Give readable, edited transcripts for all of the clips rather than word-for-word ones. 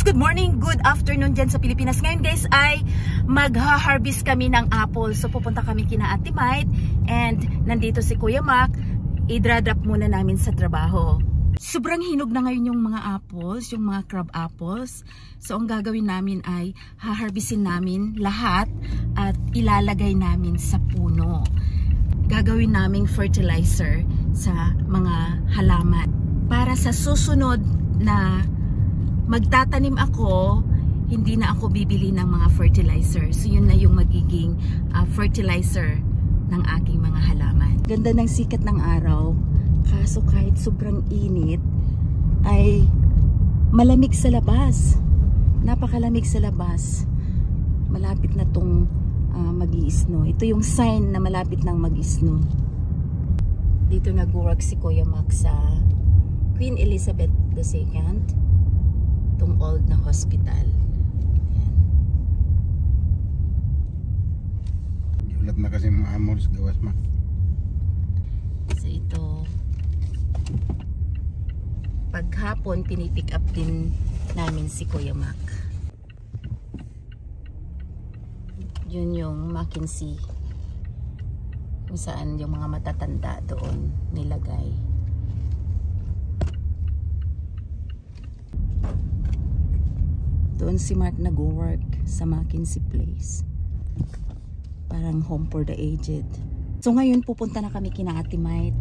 good morning, good afternoon dyan sa Pilipinas. Ngayon guys ay magha-harvest kami ng apple. So pupunta kami kina Ate Mite and nandito si Kuya Mac. I-drop muna namin sa trabaho. Sobrang hinog na ngayon yung mga apples, yung mga crab apples. So ang gagawin namin ay ha-harvestin namin lahat at ilalagay namin sa puno. Gagawin naming fertilizer sa mga halaman. Para sa susunod na magtatanim ako, hindi na ako bibili ng mga fertilizer. So yun na yung magiging fertilizer ng aking mga halaman. Ganda ng sikat ng araw, kaso kahit sobrang init ay malamig sa labas. Napakalamig sa labas. Malapit na tong mag-i-snow. Ito yung sign na malapit nang mag-i-snow. Dito nag-work si Kuya Mac sa Queen Elizabeth II. Itong old na hospital. Ayan. Ulat na kasi mga amor sa gawas, ma. So ito, paghapon pinipick up din namin si Kuya Mac. Yun yung Mackenzie, kung saan yung mga matatanda doon nilagay. Doon si Mark nag-work sa Mackenzie Place. Parang home for the aged. So ngayon pupunta na kami kina Ate Mite.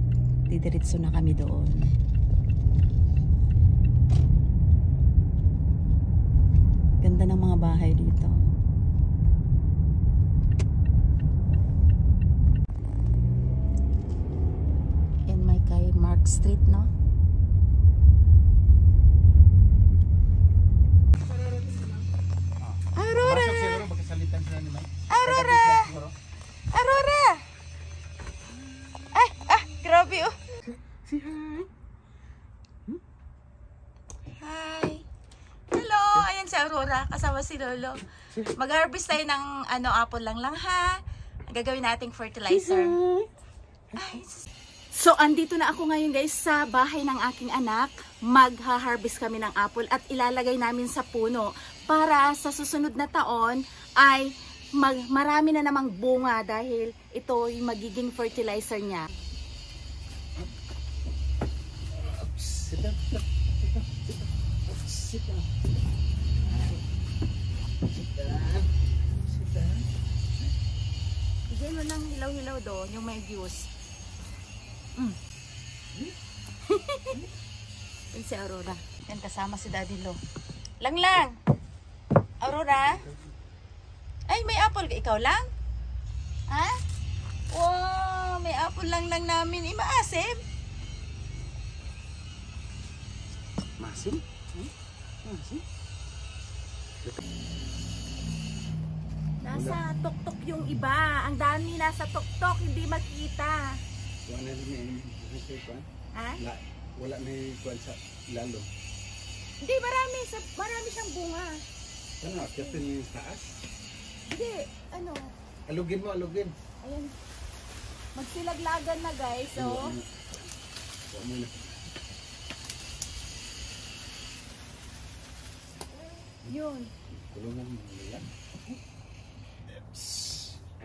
Didiretso na kami doon. Ganda ng mga bahay dito. Yan may kay Mark Street, no? Aurora! Aurora! Ay, grabe oh. Say hi. Hi. Hello, ayan si Aurora, kasama si Lolo. Mag-harvest tayo ng apple lang ha. Gagawin nating fertilizer. Ay. So, andito na ako ngayon guys sa bahay ng aking anak. Magha-harvest kami ng apple at ilalagay namin sa puno para sa susunod na taon ay marami na namang bunga dahil ito yung magiging fertilizer niya. Bigyan mo ng hilaw-hilaw doon, yung may views. Yan si Aurora. Yan kasama si Daddy Lo. Lang! Aurora? Ay, may apple ka. Ikaw lang? Ha? Wow, may apple lang namin. Maasim? Masim? Masim? Nasa tuktok yung iba. Ang dami nasa tuktok, hindi makita. Wala na rin Ha? wala na yung sa lalo. Hindi, marami siyang bunga. Ano, akitin yung taas? Hindi, Alugin mo, alugin. Ayan. Magsilaglagan na guys, so. Yun. Kulungan mo yan.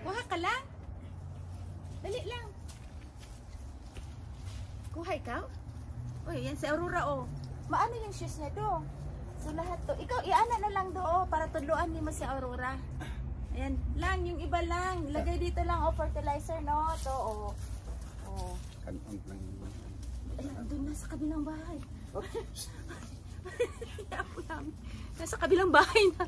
Kuha ka lang. Dali lang. Kuha ikaw? Uy, yan si Aurora oh. Maano yung shoes niya do? So lahat to. Ikaw, iana na lang do oh, para tudloan ni mo si Aurora. Ayan, lang, yung iba lang. Lagay dito lang oh, fertilizer no. To oh. Oh. Kanong lang. Ayan, doon na sa kabilang bahay. Nasa kabilang bahay na.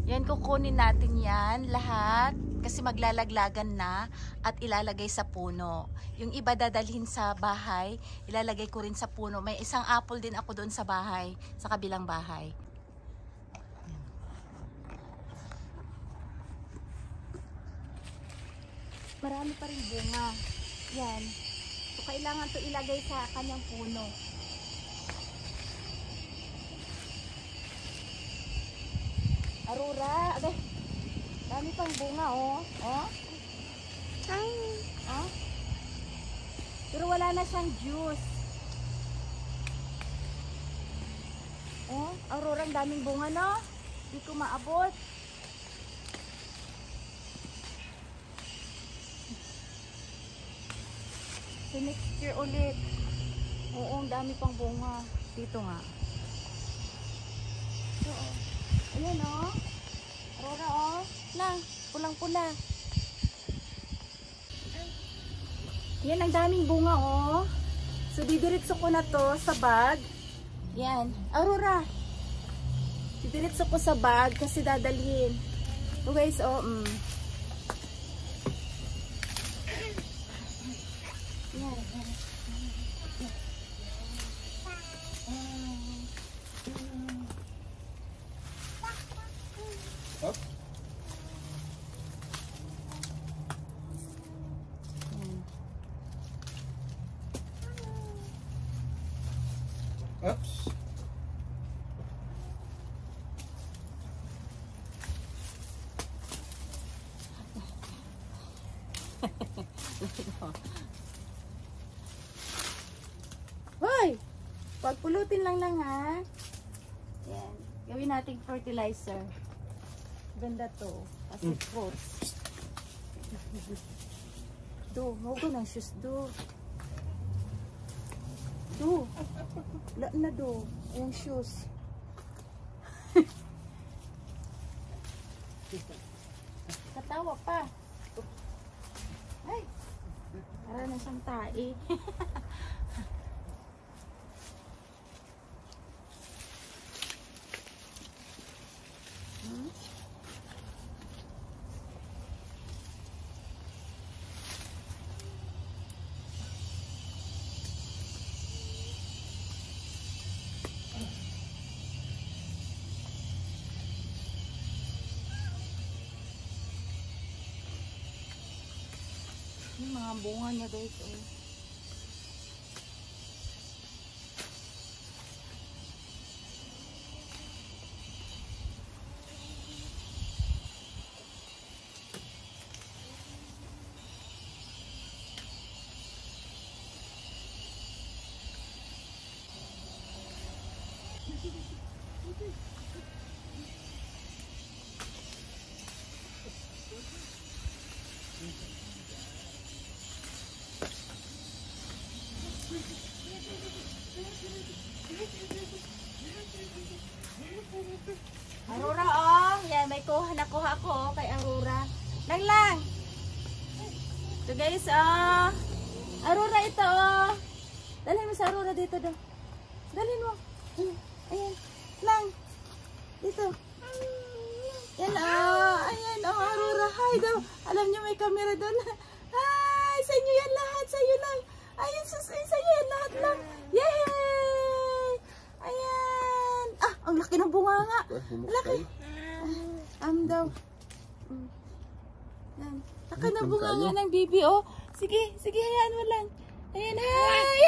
Yan, kukunin natin yan lahat. kasi maglalaglagan na at ilalagay sa puno. Yung iba dadalhin sa bahay, ilalagay ko rin sa puno. May isang apple din ako doon sa bahay, sa kabilang bahay. Marami pa rin bunga. Yan. So, kailangan to ilagay sa kanyang puno. Aurora, agay. Dami pang bunga, oh. Oh. Oh. Pero wala na siyang juice. Oh, Aurora, ang daming bunga, no? Hindi ko maabot. So, next year ulit. Oo, ang dami pang bunga. Dito nga. Oo. Ayan, oh. Aurora, oh. Lang, pulang-pula. Yan, ang daming bunga, oh. So, didiritso ko na to sa bag. Yan. Aurora. Didiritso ko sa bag kasi dadalhin. So, guys, oh, Yan. Up. Oops. Hoy! Pagpulutin lang ha. Yan. Gawin nating fertilizer. Ganda to. Kasi fruits. Do, mago ng shoes, do. Do. Wala na, do. Yung shoes. Katawa pa. Ay. Para na siyang tae. Yung mga bunga niya guys, oh. Aurora, oh. Yan, may nakuha ko kay Aurora. Lang. So guys, Aurora ito, oh. Dalhin mo sa Aurora dito daw. Dalhin mo. Ayan. Lang. Dito. Yan, oh. Ayan, oh, Aurora. Hi daw. Alam niyo may camera doon. Hi! Sa inyo yan lahat. Sa iyo lang. Ayun, sa iyo yan lahat lang. Yay! Ayan. Ah, ang laki ng bunga nga. Laki. Daw. Yan. Laki ng bunga nga ng bibi, oh. Sige, hayaan mo lang. Ayan, hi!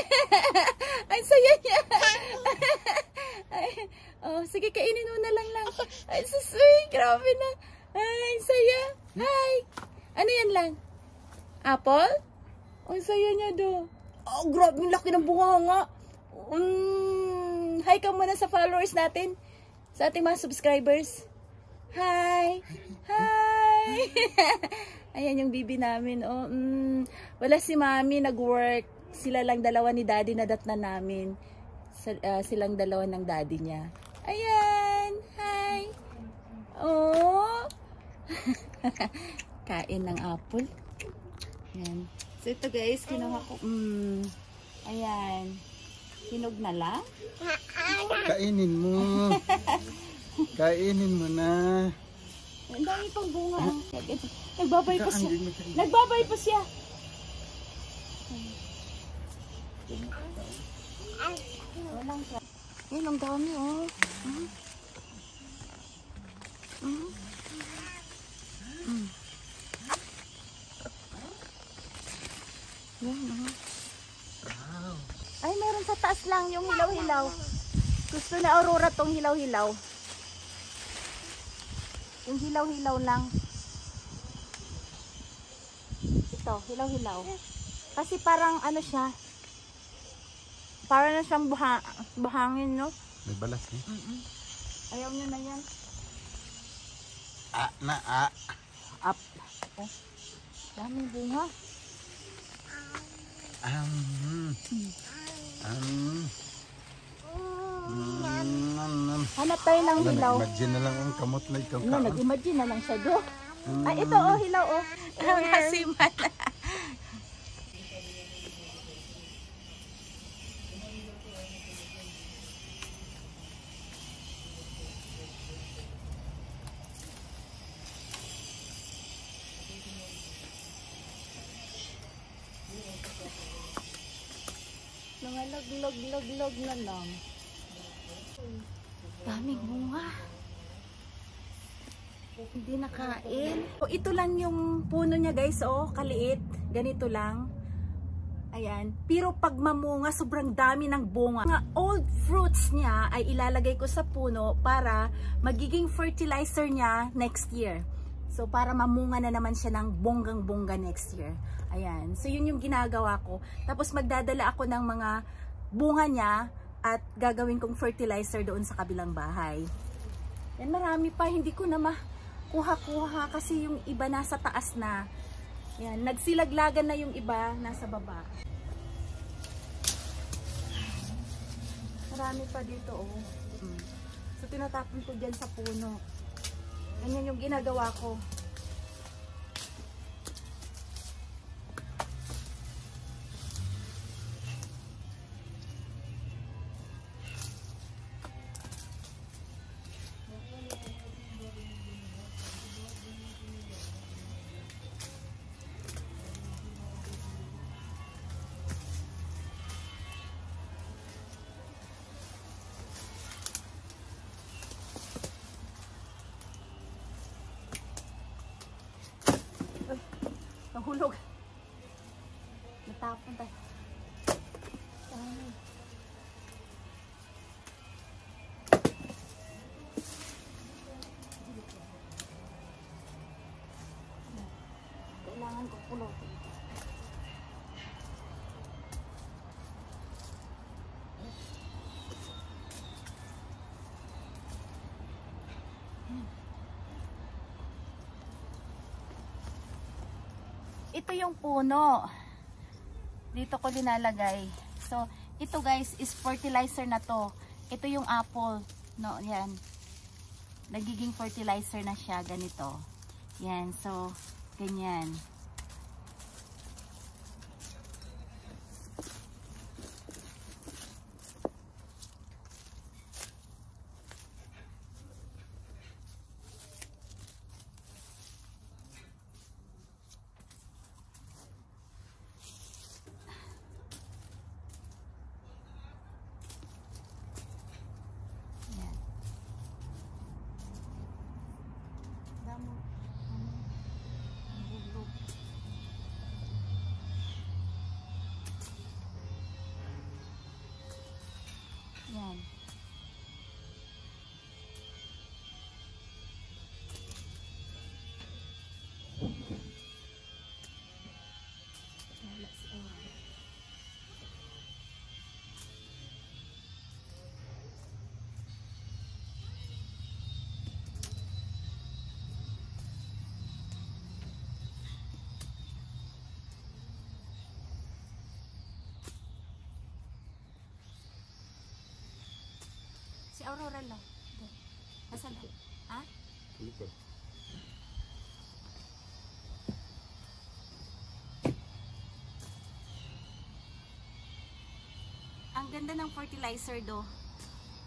Ay, saya niya. Ay, oh, sige, kainin mo na lang. Ay, so sweet. Grabe na. Ay, saya. Hi! Ano yan lang? Apple? Ang saya niya do. Oh, grabe, laki ng bunga nga. Hi ka muna sa followers natin. Sa ating mga subscribers. Hi! Hi! Ayan yung bibi namin. Oh, wala si mami, nag-work. Sila lang dalawa ni daddy na datna namin. Silang dalawa ng daddy niya. Ayan! Hi! Oh! Kain ng apple. Ayan. So ito guys, kinuha ko. Ayan. Hinog na lang. Kainin mo. Kainin mo na. Ang dami pang bunga. Nagbabay pa siya. Nagbabay pa siya. Walang siya. Yan, ang dami oh. Yan oh. Ay, meron sa taas lang yung hilaw-hilaw. Gusto na Aurora tong hilaw-hilaw. Yung hilaw-hilaw lang. Ito, hilaw-hilaw. Kasi parang ano siya. Parang na siyang buhangin, no? May balas eh. Ayaw nyo na yan. Up. Oh. Daming bunga. Hanap tayo ng hilaw. Nag-imagine na lang ang kamot na ikaw No, nag-imagine na lang siya do. Ay, ito oh, hilaw oh. Masiman. Nangalog-log na lang. Daming bunga. Hindi nakain. So, ito lang yung puno niya guys, oh, kaliit. Ganito lang. Ayan. Pero pag mamunga, sobrang dami ng bunga. Mga old fruits niya ay ilalagay ko sa puno para magiging fertilizer niya next year. So, para mamunga na naman siya ng bonggang-bongga next year. Ayan. So, yun yung ginagawa ko. Tapos, magdadala ako ng mga bunga niya at gagawin kong fertilizer doon sa kabilang bahay. Yan, marami pa. Hindi ko na makuha-kuha kasi yung iba nasa taas na. Yan, nagsilaglagan na yung iba nasa baba. Marami pa dito, oh. So, tinatapon ko dyan sa puno. Ganyan yung ginagawa ko. Nahulog. Natapon tayo. Kailangan ko pulotin. Ito yung puno. Dito ko dinalagay. So, ito guys is fertilizer na to. Ito yung apple. No, yan. Nagiging fertilizer na siya. Ganito. Yan. So, ganyan. Yan. Si Aurora lang. Nasaan lang? Ha? Likod. Ang ganda ng fertilizer do.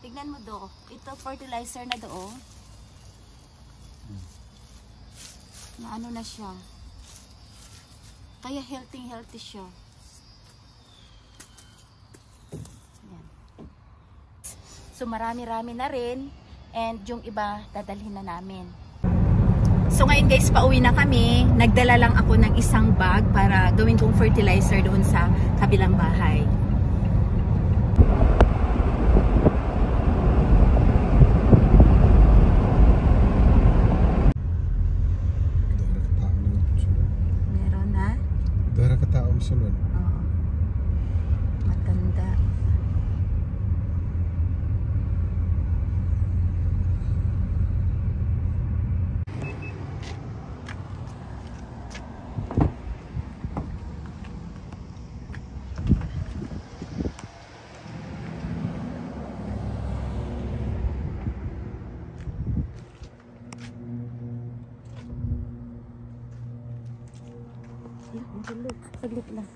Tignan mo do. Ito fertilizer na do. Na ano na siya. Kaya healthy siya. Ayan. So marami-rami na rin. And yung iba, dadalhin na namin. So ngayon guys, pauwi na kami. Nagdala lang ako ng isang bag para gawin kong fertilizer doon sa kabilang bahay. Meron na? Dara ka tao sunod. Oo. Matanda. Saglit lang.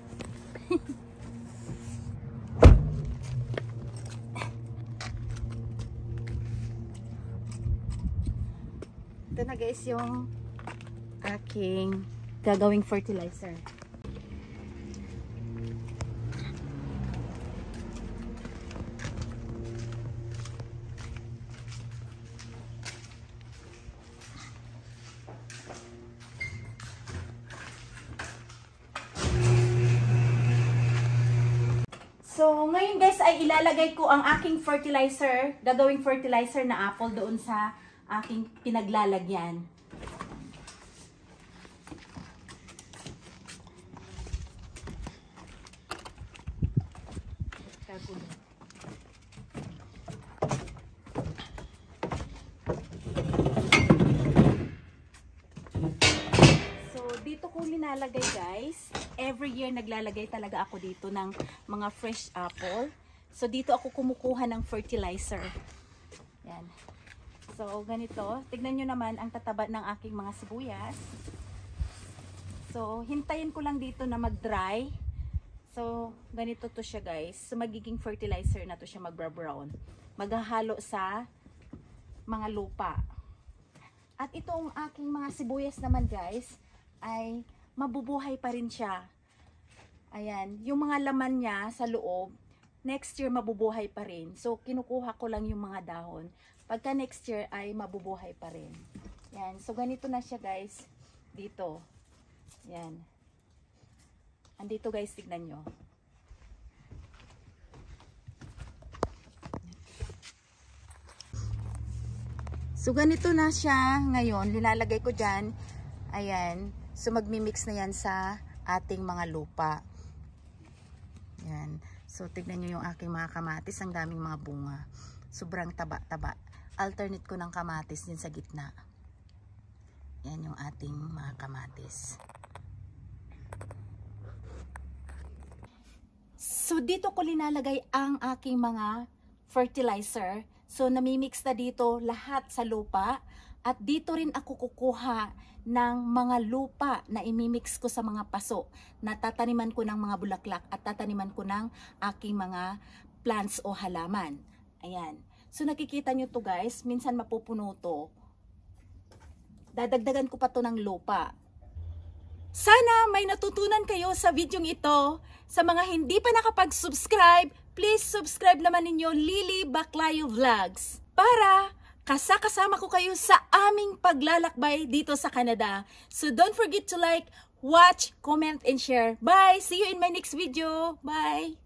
Ito na guys yung aking gagawing fertilizer. So, ngayon guys ay ilalagay ko ang aking fertilizer, gagawing fertilizer na apple doon sa aking pinaglalagyan. So, dito ko linalagay guys. Every year naglalagay talaga ako dito ng mga fresh apple. So dito ako kumukuha ng fertilizer. Yan. So ganito, tignan nyo naman ang tataba ng aking mga sibuyas. So hintayin ko lang dito na mag-dry. So ganito to siya guys. So magiging fertilizer na to siya, magbra-brown. Maghahalo sa mga lupa. At itong aking mga sibuyas naman guys ay mabubuhay pa rin siya. Ayan, yung mga laman niya sa loob, next year mabubuhay pa rin. So, kinukuha ko lang yung mga dahon. Pagka next year ay mabubuhay pa rin. Yan, so ganito na siya guys, dito. Yan. Andito guys, tignan nyo. So, ganito na siya ngayon. Linalagay ko dyan. Ayan. So magmi-mix na yan sa ating mga lupa. Yan. So tignan nyo yung aking mga kamatis. Ang daming mga bunga. Sobrang taba-taba. Alternate ko ng kamatis din sa gitna. Yan yung ating mga kamatis. So dito ko linalagay ang aking mga fertilizer. So namimix na dito lahat sa lupa. At dito rin ako kukuha ng mga lupa na imimix ko sa mga paso na tataniman ko ng mga bulaklak at tataniman ko ng aking mga plants o halaman. Ayan. So nakikita nyo to guys, minsan mapupuno to. Dadagdagan ko pa to ng lupa. Sana may natutunan kayo sa videong ito. Sa mga hindi pa nakapag-subscribe, please subscribe naman ninyo Lily Baclayo Vlogs para kasama ko kayo sa aming paglalakbay dito sa Canada. So don't forget to like, watch, comment, and share. Bye! See you in my next video. Bye!